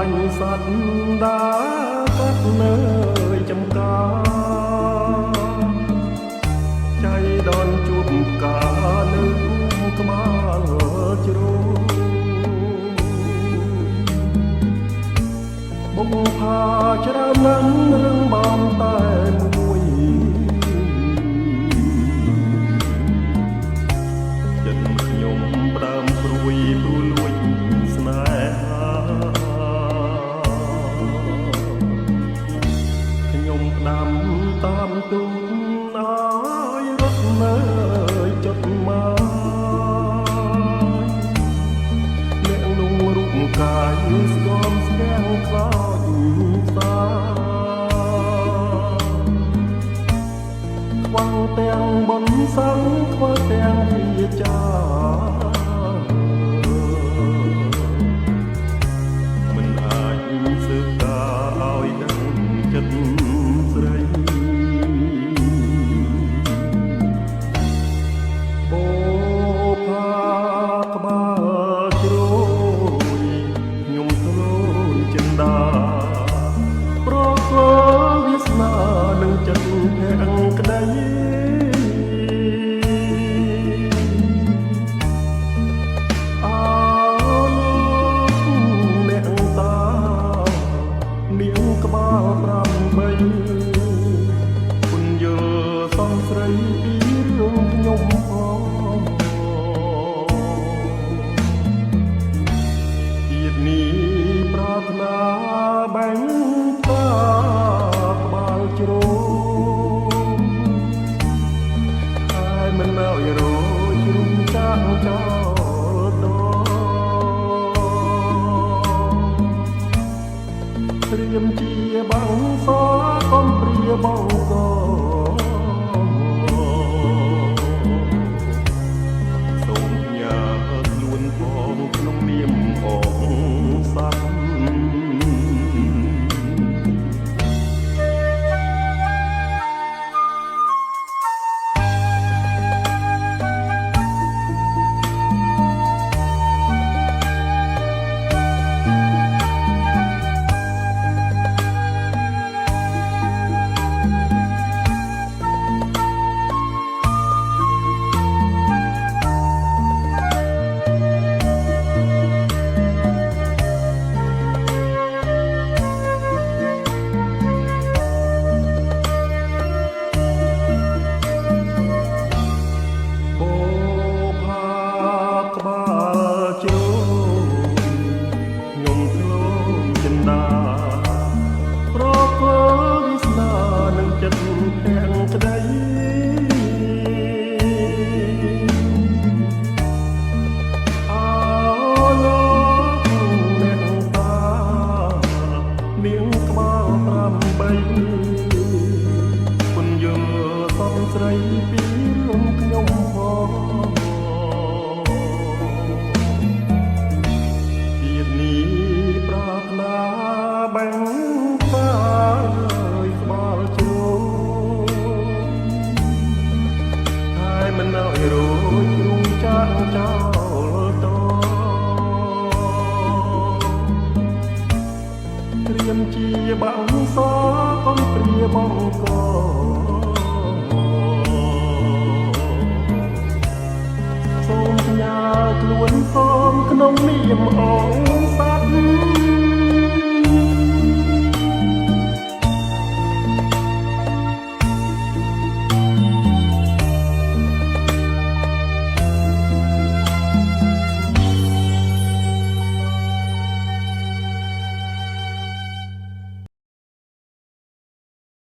ញ់សត្វដាកាត់នៅចំការចៃដនជួបកានៅក្បាលជ្រោបំផាច្រើនណាស់រឿងបានតែមួយចិត្តខ្ញុំផ្ដើមព្រួយទូលួចស្នេហាខ្ញុំផ្ដាំតាមទូនឲ្យរត់នៅចុតមកអ្នកនោះរូបកាយស្គមស្គាំងខ្លោចសាខ្វះទាំងបនសឹងខ្វះទាំងវិចាមិនអាចសើតាឲ្យដឹងចិត្តស្រីបោផាក្បាលជ្រោយខ្ញុំធ្លូនចិន្តាប្រកបវាសនានឹងចិត្តទាំងក្តីក្បាល8គុណយល់សំស្រីពីរឿងខ្ញុំផងជាតិនេះប្រាថ្នាបែងតាក្បាលជ្រោមហើយមិនឲ្យរោជ្រុំចាស់ចោលត្រៀមជាបងសកុំព្រាបង